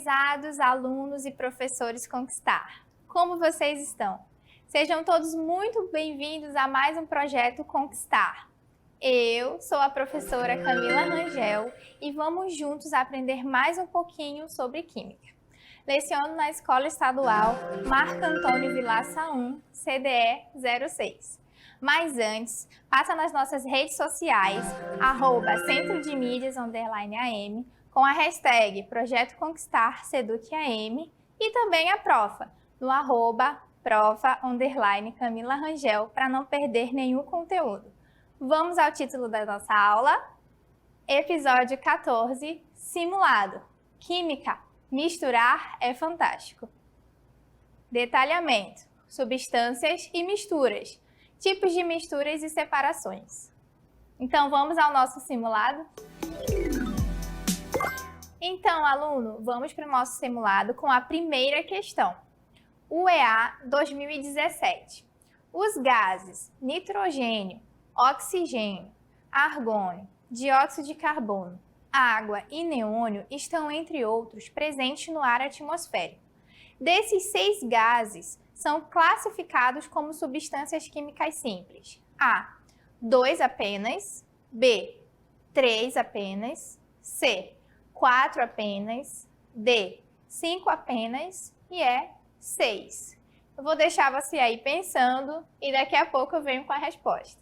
prezados alunos e professores Conquistar. Como vocês estão? Sejam todos muito bem-vindos a mais um projeto Conquistar. Eu sou a professora Camila Rangel e vamos juntos aprender mais um pouquinho sobre Química. Leciono na Escola Estadual Marco Antônio Vilaça 1, CDE 06. Mas antes, passa nas nossas redes sociais, @Centro de Mídias _AM, com a hashtag Projeto Conquistar SEDUCAM e também a Profa, no @Profa_Camila Rangel, para não perder nenhum conteúdo. Vamos ao título da nossa aula? Episódio 14, Simulado. Química, misturar é fantástico. Detalhamento, substâncias e misturas, tipos de misturas e separações. Então vamos ao nosso simulado? Então, aluno, vamos para o nosso simulado com a primeira questão. UEA 2017. Os gases nitrogênio, oxigênio, argônio, dióxido de carbono, água e neônio estão, entre outros, presentes no ar atmosférico. Desses 6 gases, são classificados como substâncias químicas simples. A, 2 apenas. B, 3 apenas. C, 4 apenas. D, 5 apenas. E E, 6. Eu vou deixar você aí pensando e daqui a pouco eu venho com a resposta.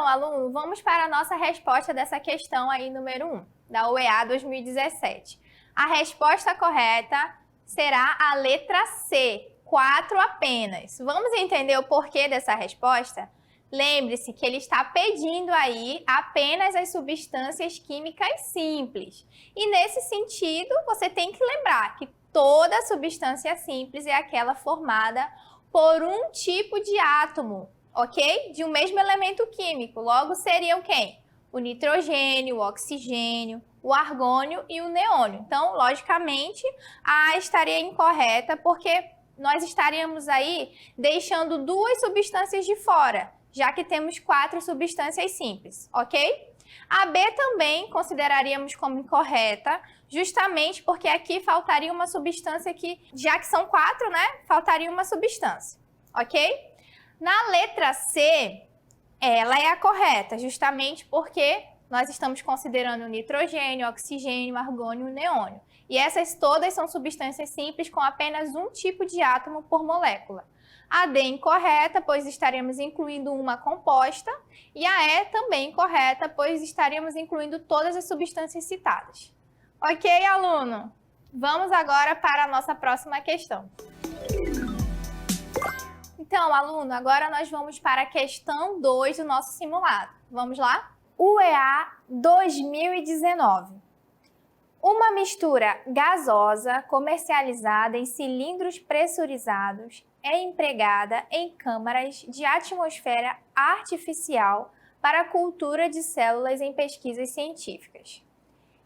aluno, vamos para a nossa resposta dessa questão aí, número 1, da UEA 2017. A resposta correta será a letra C, 4 apenas. Vamos entender o porquê dessa resposta? Lembre-se que ele está pedindo aí apenas as substâncias químicas simples. E nesse sentido, você tem que lembrar que toda substância simples é aquela formada por um tipo de átomo, ok? De um mesmo elemento químico. Logo, seriam quem? O nitrogênio, o oxigênio, o argônio e o neônio. Então, logicamente, a estaria incorreta porque nós estaríamos aí deixando 2 substâncias de fora, já que temos 4 substâncias simples, ok? A B também consideraríamos como incorreta, justamente porque aqui faltaria uma substância que, já que são 4, né, faltaria uma substância, ok? Na letra C, ela é a correta, justamente porque nós estamos considerando o nitrogênio, o oxigênio, o argônio e o neônio. E essas todas são substâncias simples com apenas um tipo de átomo por molécula. A D incorreta, pois estaremos incluindo uma composta, e a E também incorreta, pois estaremos incluindo todas as substâncias citadas. Ok, aluno? Vamos agora para a nossa próxima questão. Então, aluno, agora nós vamos para a questão 2 do nosso simulado. Vamos lá? UEA 2019. Uma mistura gasosa comercializada em cilindros pressurizados é empregada em câmaras de atmosfera artificial para a cultura de células em pesquisas científicas.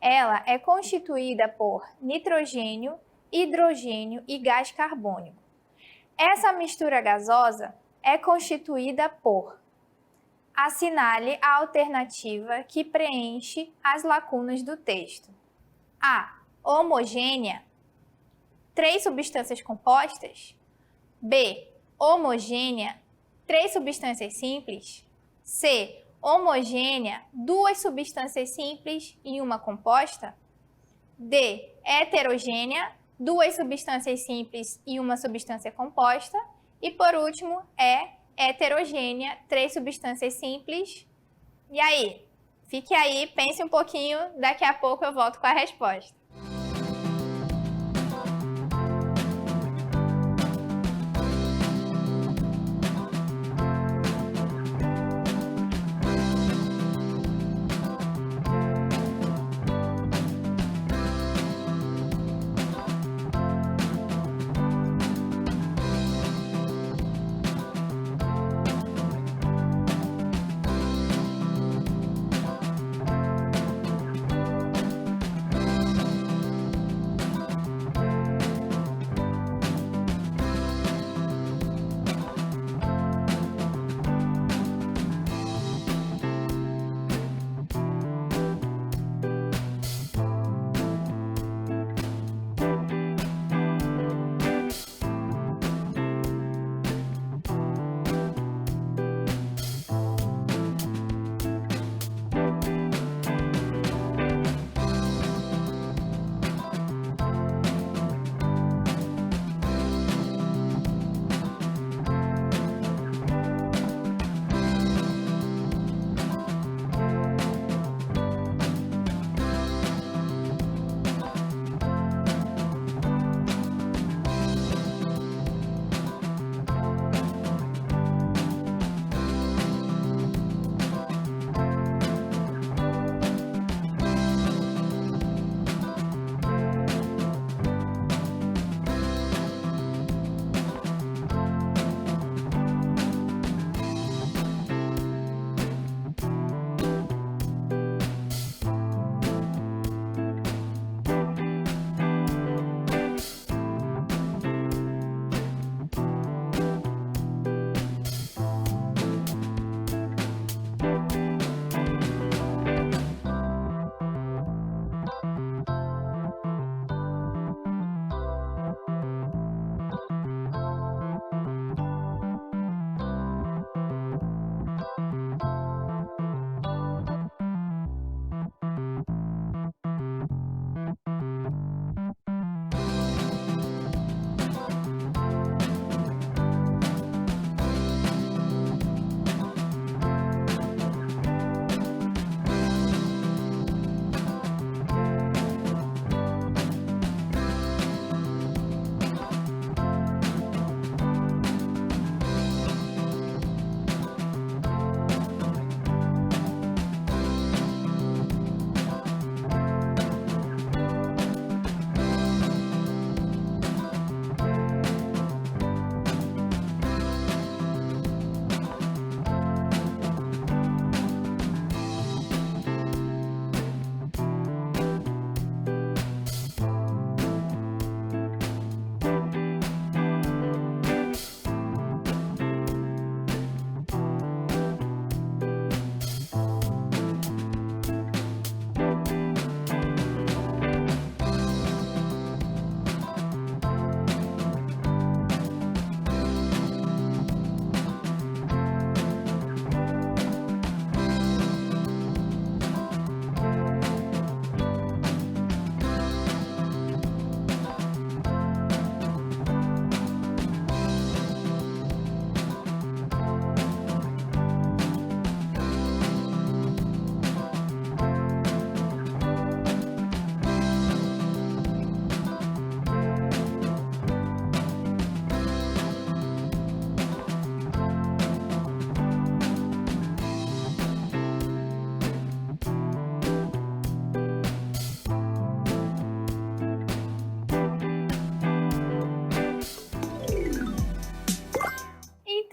Ela é constituída por nitrogênio, hidrogênio e gás carbônico. Essa mistura gasosa é constituída por... Assinale a alternativa que preenche as lacunas do texto. A. Homogênea, 3 substâncias compostas. B. Homogênea, 3 substâncias simples. C. Homogênea, 2 substâncias simples e uma composta. D. Heterogênea, 2 substâncias simples e uma substância composta. E por último, E. Heterogênea, 3 substâncias simples. E aí? Fique aí, pense um pouquinho, daqui a pouco eu volto com a resposta.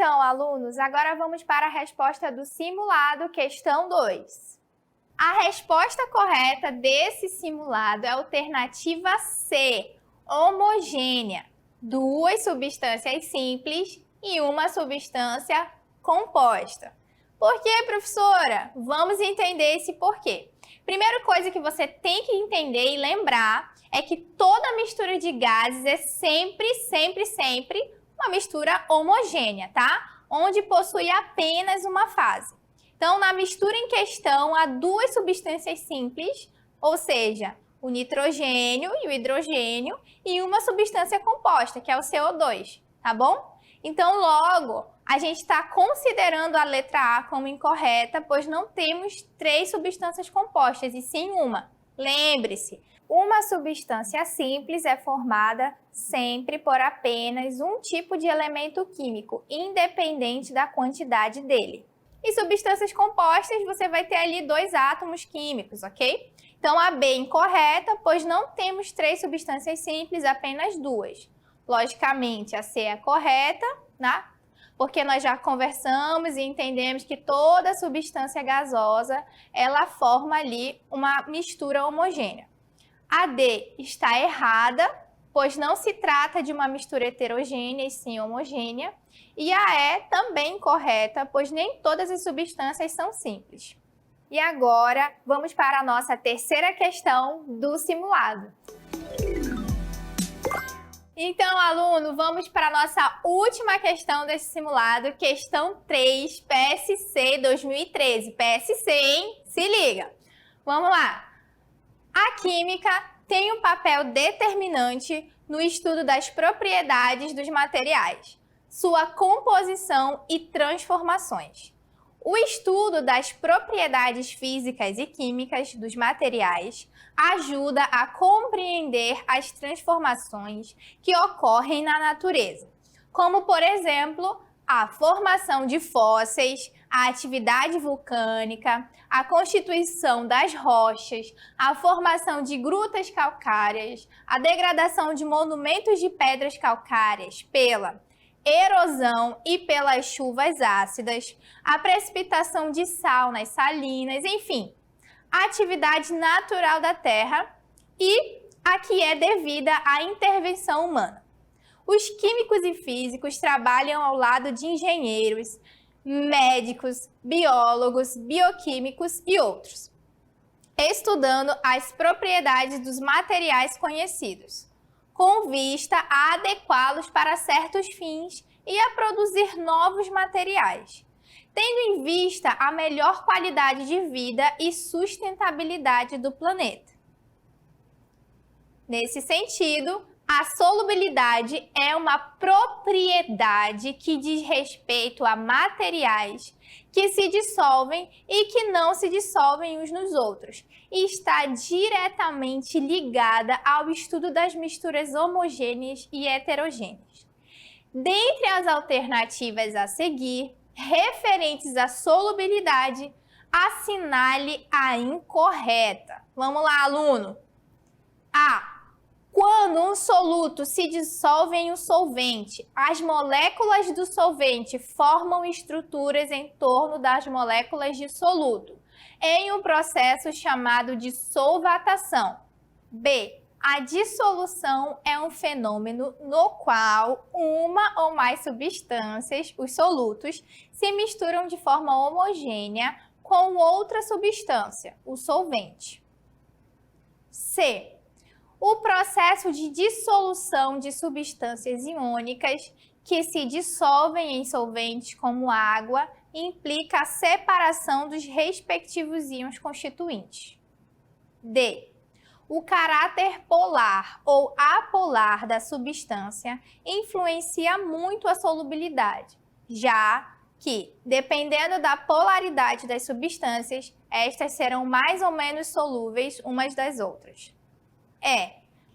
Então, alunos, agora vamos para a resposta do simulado, questão 2. A resposta correta desse simulado é a alternativa C, homogênea. 2 substâncias simples e uma substância composta. Por quê, professora? Vamos entender esse porquê. Primeira coisa que você tem que entender e lembrar é que toda mistura de gases é sempre uma mistura homogênea, tá? Onde possui apenas uma fase. Então, na mistura em questão, há 2 substâncias simples, ou seja, o nitrogênio e o hidrogênio, e uma substância composta, que é o CO2, tá bom? Então, logo, a gente está considerando a letra A como incorreta, pois não temos 3 substâncias compostas, e sim uma. Lembre-se, uma substância simples é formada sempre por apenas um tipo de elemento químico, independente da quantidade dele. E substâncias compostas, você vai ter ali 2 átomos químicos, ok? Então, a B é incorreta, pois não temos 3 substâncias simples, apenas 2. Logicamente, a C é correta, né? Porque nós já conversamos e entendemos que toda substância gasosa, ela forma ali uma mistura homogênea. A D está errada, pois não se trata de uma mistura heterogênea e sim homogênea. E a E também incorreta, pois nem todas as substâncias são simples. E agora, vamos para a nossa terceira questão do simulado. Então, aluno, vamos para a nossa última questão desse simulado, questão 3, PSC 2013. PSC, hein? Se liga! Vamos lá! A química tem um papel determinante no estudo das propriedades dos materiais, sua composição e transformações. O estudo das propriedades físicas e químicas dos materiais ajuda a compreender as transformações que ocorrem na natureza, como, por exemplo, a formação de fósseis, a atividade vulcânica, a constituição das rochas, a formação de grutas calcárias, a degradação de monumentos de pedras calcárias pela erosão e pelas chuvas ácidas, a precipitação de sal nas salinas, enfim, a atividade natural da Terra e a que é devida à intervenção humana. Os químicos e físicos trabalham ao lado de engenheiros, médicos, biólogos, bioquímicos e outros, estudando as propriedades dos materiais conhecidos, com vista a adequá-los para certos fins e a produzir novos materiais, tendo em vista a melhor qualidade de vida e sustentabilidade do planeta. Nesse sentido, a solubilidade é uma propriedade que diz respeito a materiais que se dissolvem e que não se dissolvem uns nos outros, e está diretamente ligada ao estudo das misturas homogêneas e heterogêneas. Dentre as alternativas a seguir, referentes à solubilidade, assinale a incorreta. Vamos lá, aluno. A. Quando um soluto se dissolve em um solvente, as moléculas do solvente formam estruturas em torno das moléculas de soluto, em um processo chamado de solvatação. B. A dissolução é um fenômeno no qual uma ou mais substâncias, os solutos, se misturam de forma homogênea com outra substância, o solvente. C. O processo de dissolução de substâncias iônicas que se dissolvem em solventes como água implica a separação dos respectivos íons constituintes. D. O caráter polar ou apolar da substância influencia muito a solubilidade, já que, dependendo da polaridade das substâncias, estas serão mais ou menos solúveis umas das outras.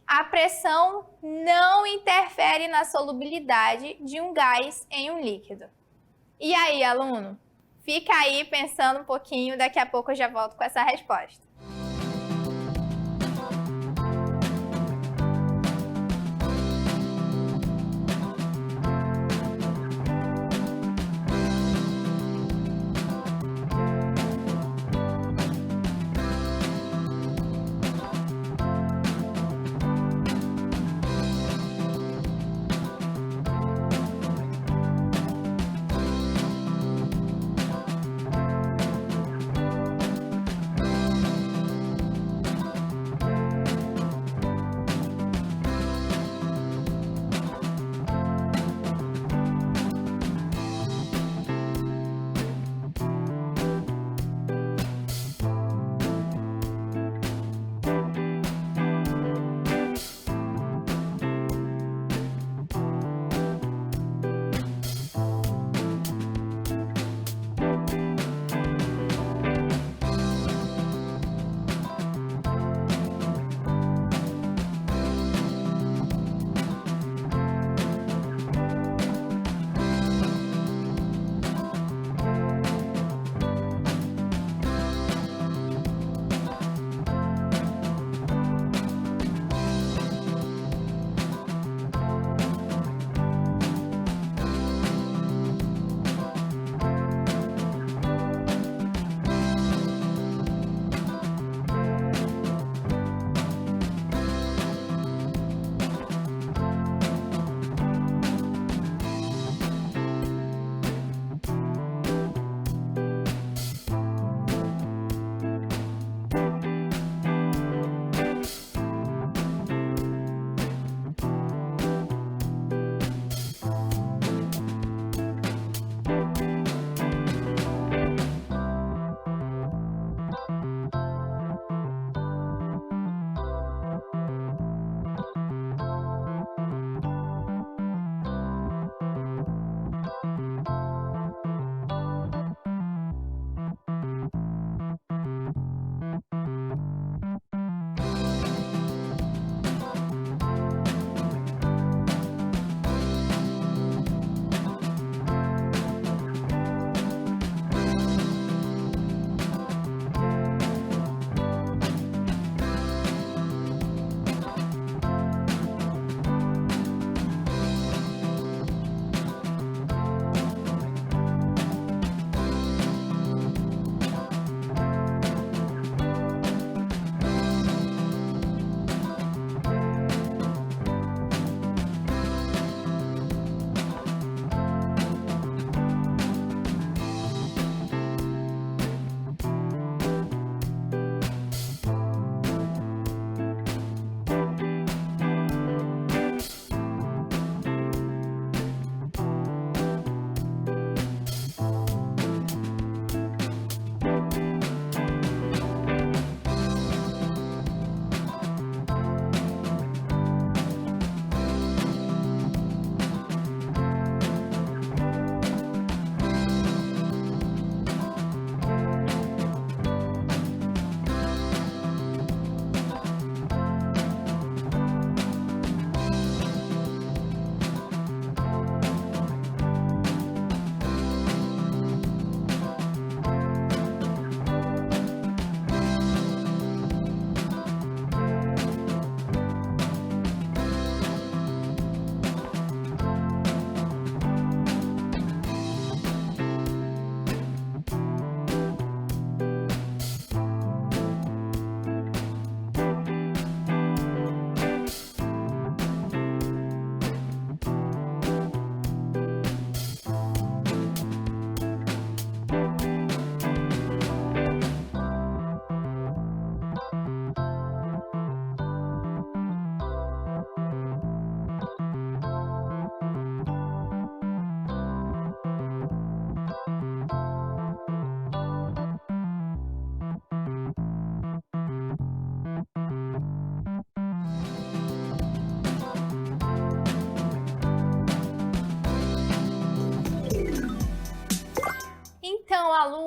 A pressão não interfere na solubilidade de um gás em um líquido. E aí, aluno? Fica aí pensando um pouquinho, daqui a pouco eu já volto com essa resposta.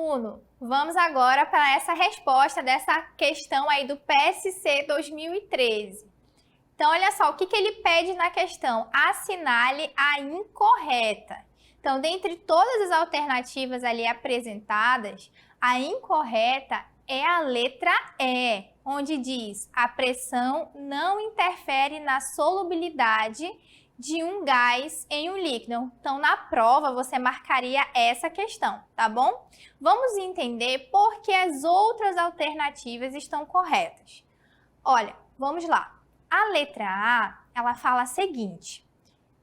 aluno, vamos agora para essa resposta dessa questão aí do PSC 2013. Então, olha só, o que ele pede na questão? Assinale a incorreta. Então, dentre todas as alternativas ali apresentadas, a incorreta é a letra E, onde diz: a pressão não interfere na solubilidade de um gás em um líquido. Então, na prova, você marcaria essa questão, tá bom? Vamos entender por que as outras alternativas estão corretas. Olha, vamos lá. A letra A, ela fala a seguinte: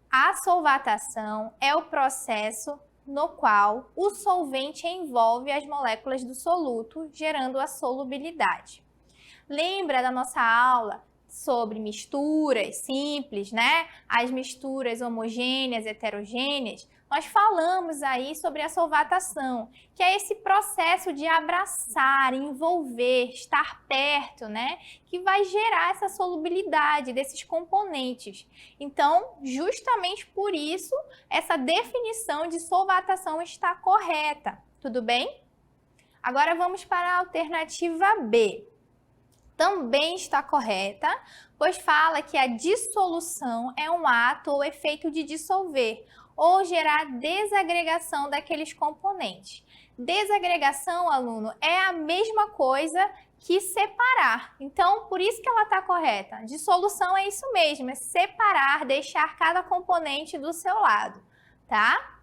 a solvatação é o processo no qual o solvente envolve as moléculas do soluto, gerando a solubilidade. Lembra da nossa aula sobre misturas simples, né? As misturas homogêneas, heterogêneas? Nós falamos aí sobre a solvatação, que é esse processo de abraçar, envolver, estar perto, né? Que vai gerar essa solubilidade desses componentes. Então, justamente por isso, essa definição de solvatação está correta. Tudo bem? Agora vamos para a alternativa B. Também está correta, pois fala que a dissolução é um ato ou efeito de dissolver ou gerar desagregação daqueles componentes. Desagregação, aluno, é a mesma coisa que separar. Então, por isso que ela está correta. Dissolução é isso mesmo, é separar, deixar cada componente do seu lado, tá?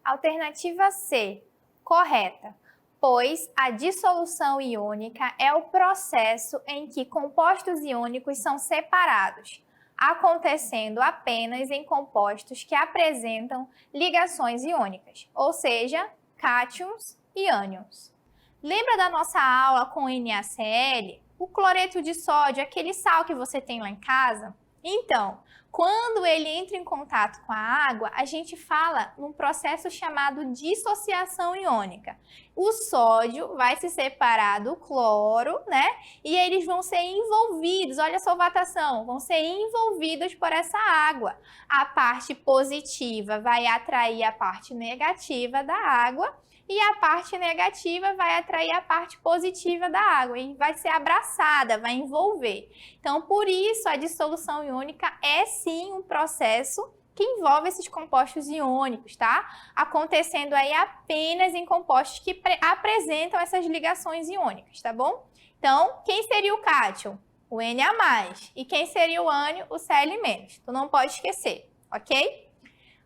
Alternativa C, correta. Pois a dissolução iônica é o processo em que compostos iônicos são separados, acontecendo apenas em compostos que apresentam ligações iônicas, ou seja, cátions e ânions. Lembra da nossa aula com NaCl? O cloreto de sódio, aquele sal que você tem lá em casa? Então, quando ele entra em contato com a água, a gente fala num processo chamado dissociação iônica. O sódio vai se separar do cloro, né? E eles vão ser envolvidos, olha a solvatação, vão ser envolvidos por essa água. A parte positiva vai atrair a parte negativa da água e a parte negativa vai atrair a parte positiva da água e vai ser abraçada, vai envolver. Então, por isso, a dissolução iônica é sim um processo que envolve esses compostos iônicos, tá? Acontecendo aí apenas em compostos que apresentam essas ligações iônicas, tá bom? Então, quem seria o cátion? O Na+. E quem seria o ânion? O Cl-. Tu não pode esquecer, ok?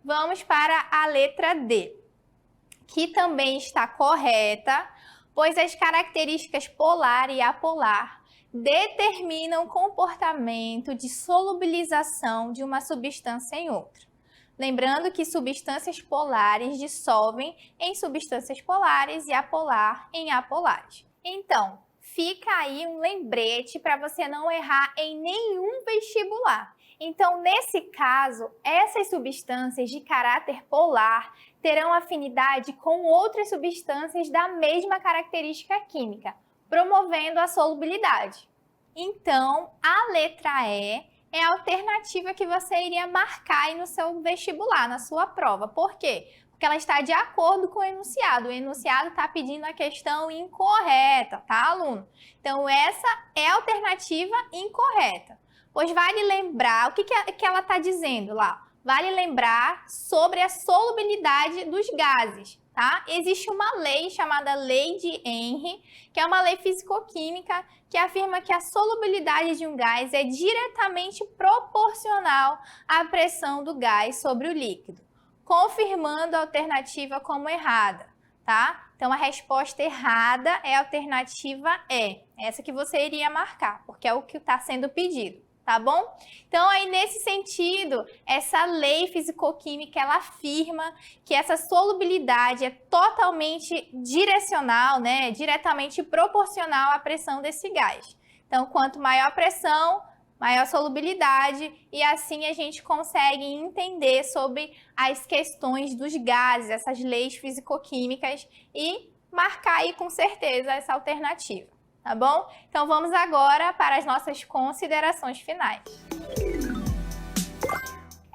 Vamos para a letra D, que também está correta, pois as características polar e apolar determinam o comportamento de solubilização de uma substância em outra. Lembrando que substâncias polares dissolvem em substâncias polares e apolar em apolares. Então, fica aí um lembrete para você não errar em nenhum vestibular. Então, nesse caso, essas substâncias de caráter polar terão afinidade com outras substâncias da mesma característica química, promovendo a solubilidade. Então, a letra E é a alternativa que você iria marcar aí no seu vestibular, na sua prova. Por quê? Porque ela está de acordo com o enunciado. O enunciado está pedindo a questão incorreta, tá, aluno? Então, essa é a alternativa incorreta. Pois vale lembrar, o que ela está dizendo lá? Vale lembrar sobre a solubilidade dos gases, tá? Existe uma lei chamada Lei de Henry, que é uma lei físico-química que afirma que a solubilidade de um gás é diretamente proporcional à pressão do gás sobre o líquido, confirmando a alternativa como errada, tá? Então, a resposta errada é a alternativa E, essa que você iria marcar, porque é o que está sendo pedido. Tá bom? Então, aí nesse sentido, essa lei fisicoquímica, ela afirma que essa solubilidade é totalmente direcional, né? Diretamente proporcional à pressão desse gás. Então, quanto maior a pressão, maior solubilidade, e assim a gente consegue entender sobre as questões dos gases, essas leis fisicoquímicas, e marcar aí com certeza essa alternativa. Tá bom? Então, vamos agora para as nossas considerações finais.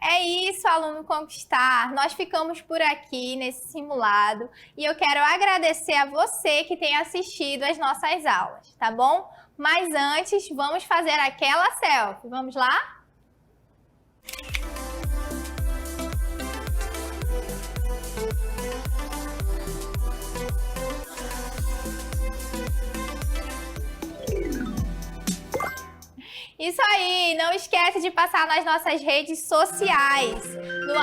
É isso, aluno Conquistar. Nós ficamos por aqui nesse simulado e eu quero agradecer a você que tem assistido às nossas aulas, tá bom? Mas antes, vamos fazer aquela selfie. Vamos lá? Isso aí, não esquece de passar nas nossas redes sociais, no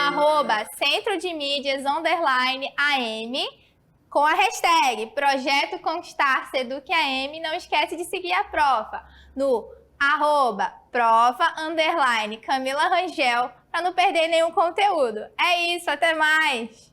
@Centro de Mídias _AM, com a hashtag Projeto Conquistar Seduc AM. Não esquece de seguir a profa no @profa_Camila Rangel, para não perder nenhum conteúdo. É isso, até mais!